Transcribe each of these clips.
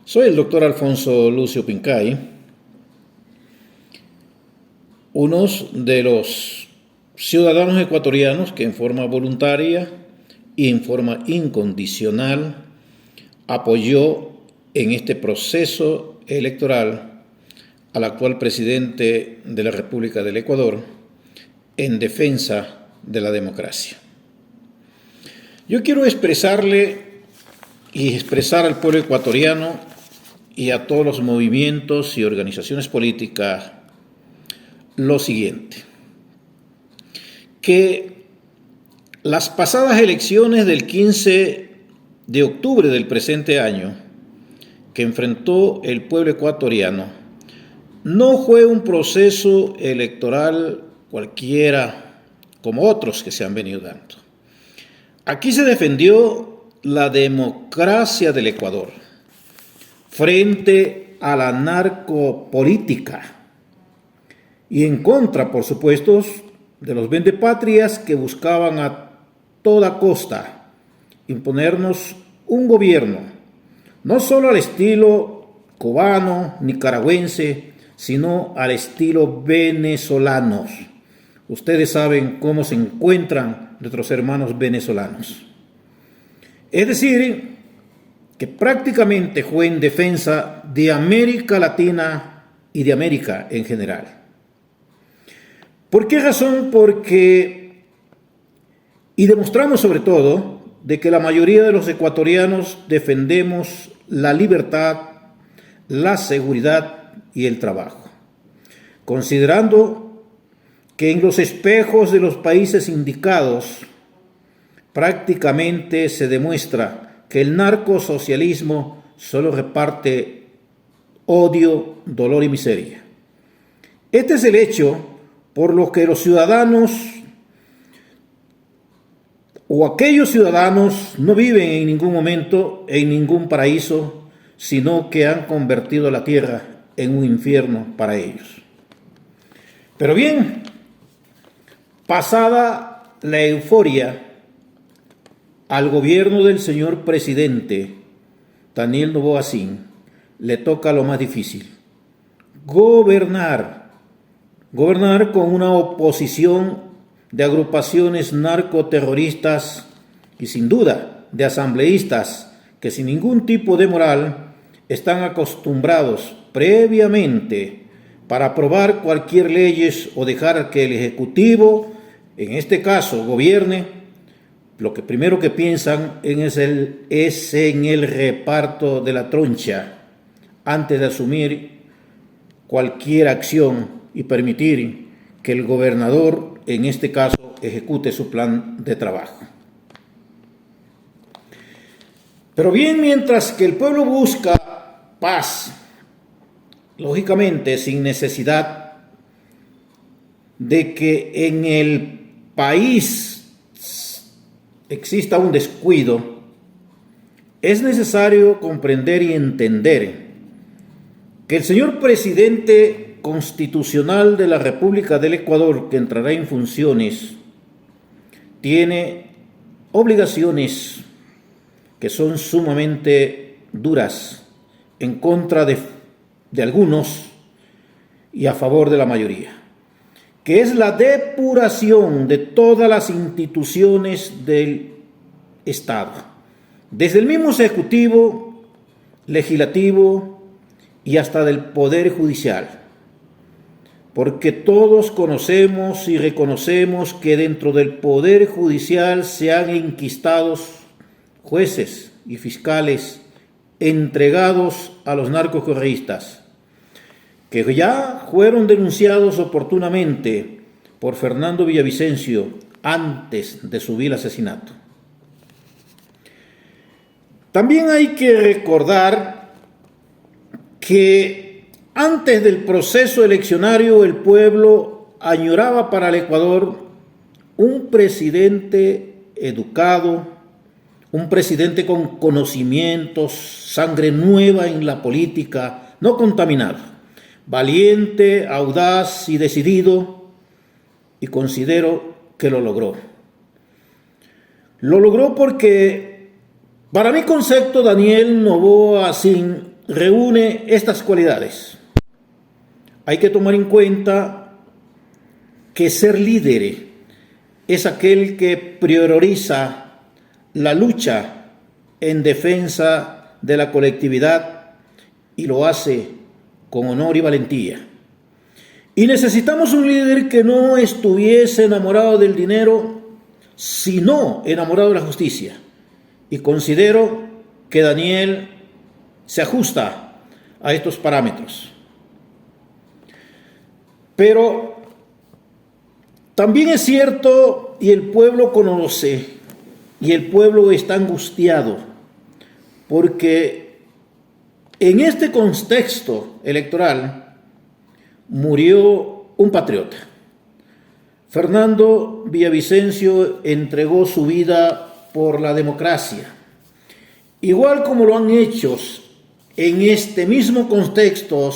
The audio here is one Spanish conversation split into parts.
Soy el doctor Alfonso Lucio Pincay, uno de los ciudadanos ecuatorianos que en forma voluntaria y en forma incondicional apoyó en este proceso electoral al actual presidente de la República del Ecuador en defensa de la democracia. Yo quiero expresarle y expresar al pueblo ecuatoriano y a todos los movimientos y organizaciones políticas lo siguiente: que las pasadas elecciones del 15 de octubre del presente año que enfrentó el pueblo ecuatoriano no fue un proceso electoral cualquiera como otros que se han venido dando. Aquí se defendió la democracia del Ecuador frente a la narcopolítica y en contra, por supuesto, de los vendepatrias que buscaban a toda costa imponernos un gobierno, no solo al estilo cubano, nicaragüense, sino al estilo venezolanos. Ustedes saben cómo se encuentran nuestros hermanos venezolanos. Es decir, que prácticamente fue en defensa de América Latina y de América en general. ¿Por qué razón? Y demostramos sobre todo de que la mayoría de los ecuatorianos defendemos la libertad, la seguridad y el trabajo, considerando que en los espejos de los países indicados prácticamente se demuestra que el narcosocialismo solo reparte odio, dolor y miseria. Este es el hecho por lo que los ciudadanos o aquellos ciudadanos no viven en ningún momento en ningún paraíso, sino que han convertido la tierra en un infierno para ellos. Pero bien, pasada la euforia, al gobierno del señor presidente Daniel Noboa Sin le toca lo más difícil: gobernar con una oposición de agrupaciones narcoterroristas y sin duda de asambleístas que sin ningún tipo de moral están acostumbrados previamente para aprobar cualquier ley o dejar que el Ejecutivo, en este caso, gobierne. Lo que primero que piensan es en el reparto de la troncha antes de asumir cualquier acción y permitir que el gobernador, en este caso, ejecute su plan de trabajo. Pero bien, mientras que el pueblo busca paz, lógicamente sin necesidad de que en el país exista un descuido, es necesario comprender y entender que el señor presidente constitucional de la República del Ecuador, que entrará en funciones, tiene obligaciones que son sumamente duras en contra de algunos y a favor de la mayoría, que es la depuración de todas las instituciones del Estado, desde el mismo Ejecutivo, Legislativo y hasta del Poder Judicial, porque todos conocemos y reconocemos que dentro del Poder Judicial se han enquistado jueces y fiscales entregados a los narcocorreístas, que ya fueron denunciados oportunamente por Fernando Villavicencio antes de su vil asesinato. También hay que recordar que antes del proceso eleccionario el pueblo añoraba para el Ecuador un presidente educado, un presidente con conocimientos, sangre nueva en la política, no contaminado, valiente, audaz y decidido, y considero que lo logró. Lo logró porque, para mi concepto, Daniel Noboa Sin reúne estas cualidades. Hay que tomar en cuenta que ser líder es aquel que prioriza la lucha en defensa de la colectividad y lo hace con honor y valentía. Y necesitamos un líder que no estuviese enamorado del dinero, sino enamorado de la justicia. Y considero que Daniel se ajusta a estos parámetros. Pero también es cierto, y el pueblo conoce, y el pueblo está angustiado, porque en este contexto electoral murió un patriota. Fernando Villavicencio entregó su vida por la democracia, igual como lo han hecho en este mismo contexto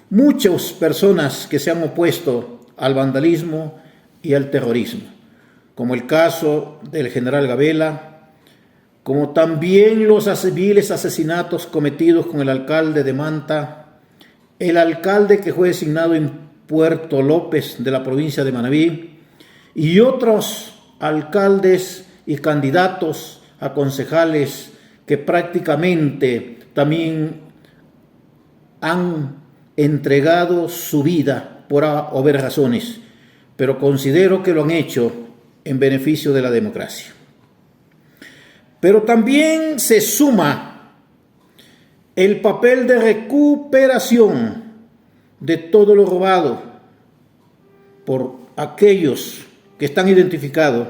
muchas personas que se han opuesto al vandalismo y al terrorismo, como el caso del general Gabela, como también los civiles asesinatos cometidos con el alcalde de Manta, el alcalde que fue designado en Puerto López de la provincia de Manabí y otros alcaldes y candidatos a concejales que prácticamente también han entregado su vida por haber razones, pero considero que lo han hecho en beneficio de la democracia. Pero también se suma el papel de recuperación de todo lo robado por aquellos que están identificados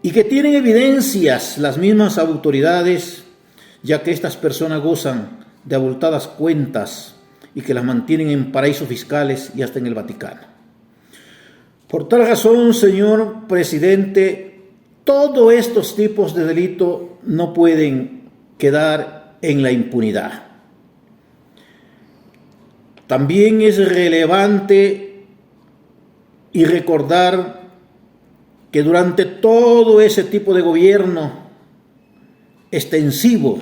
y que tienen evidencias las mismas autoridades, ya que estas personas gozan de abultadas cuentas y que las mantienen en paraísos fiscales y hasta en el Vaticano. Por tal razón, señor presidente, todos estos tipos de delito no pueden quedar en la impunidad. También es relevante y recordar que durante todo ese tipo de gobierno extensivo,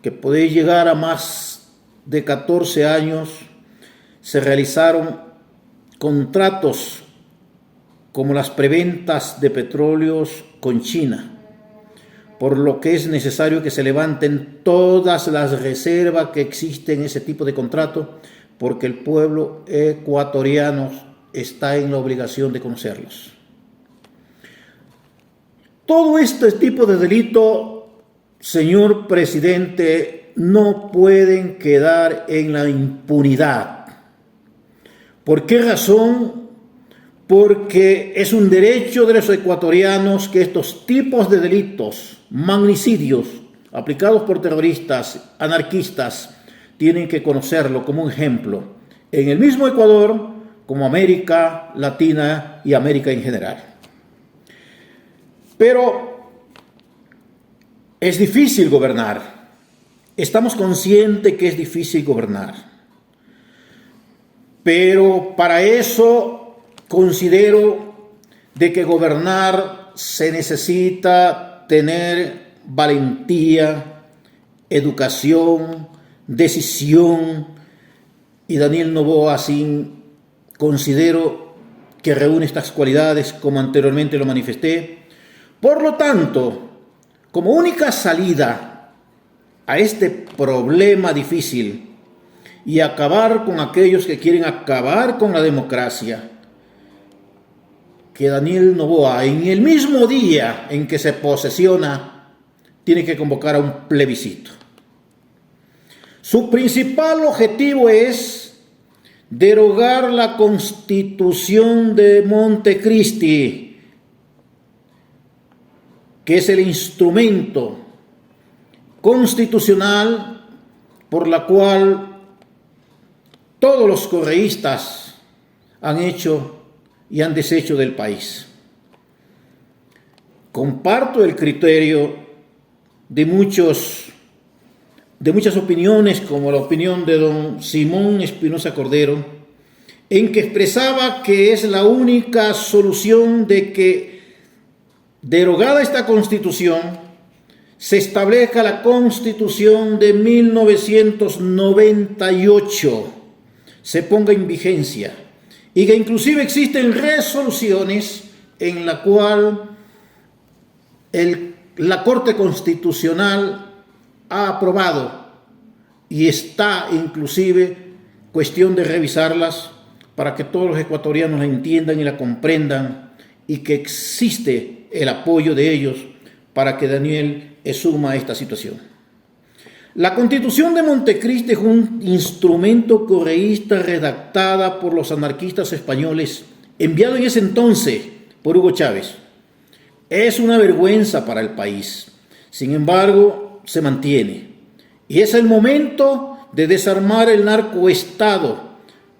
que puede llegar a más de 14 años, se realizaron contratos como las preventas de petróleos con China, por lo que es necesario que se levanten todas las reservas que existen en ese tipo de contrato, porque el pueblo ecuatoriano está en la obligación de conocerlos. Todo este tipo de delito, señor presidente, no pueden quedar en la impunidad. ¿Por qué razón? Porque es un derecho de los ecuatorianos que estos tipos de delitos, magnicidios, aplicados por terroristas, anarquistas, tienen que conocerlo como un ejemplo en el mismo Ecuador como América Latina y América en general. Pero es difícil gobernar. Estamos conscientes que es difícil gobernar. Pero para eso considero de que gobernar se necesita tener valentía, educación, decisión, y Daniel Noboa así considero que reúne estas cualidades como anteriormente lo manifesté. Por lo tanto, como única salida a este problema difícil y acabar con aquellos que quieren acabar con la democracia, que Daniel Noboa, en el mismo día en que se posesiona, tiene que convocar a un plebiscito. Su principal objetivo es derogar la Constitución de Montecristi, que es el instrumento constitucional por la cual todos los correístas han hecho y han deshecho del país. Comparto el criterio de muchas opiniones, como la opinión de don Simón Espinosa Cordero, en que expresaba que es la única solución de que, derogada esta Constitución, se establezca la Constitución de 1998, se ponga en vigencia y que inclusive existen resoluciones en la cual la Corte Constitucional ha aprobado y está inclusive cuestión de revisarlas para que todos los ecuatorianos la entiendan y la comprendan y que existe el apoyo de ellos para que Daniel asuma esta situación. La Constitución de Montecristi es un instrumento correísta redactada por los anarquistas españoles, enviado en ese entonces por Hugo Chávez. Es una vergüenza para el país. Sin embargo, se mantiene. Y es el momento de desarmar el narcoestado,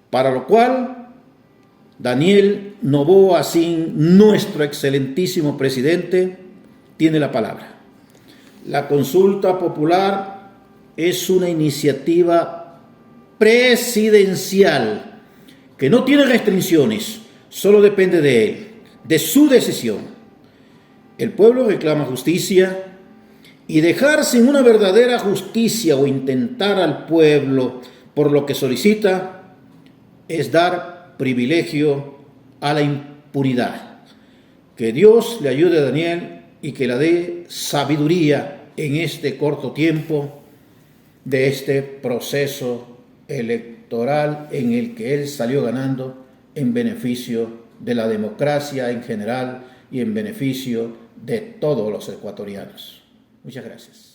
para lo cual Daniel Noboa Sin, nuestro excelentísimo presidente, tiene la palabra. La consulta popular es una iniciativa presidencial que no tiene restricciones, solo depende de él, de su decisión. El pueblo reclama justicia y dejar sin una verdadera justicia o intentar al pueblo por lo que solicita es dar privilegio a la impunidad. Que Dios le ayude a Daniel y que le dé sabiduría en este corto tiempo de este proceso electoral en el que él salió ganando en beneficio de la democracia en general y en beneficio de todos los ecuatorianos. Muchas gracias.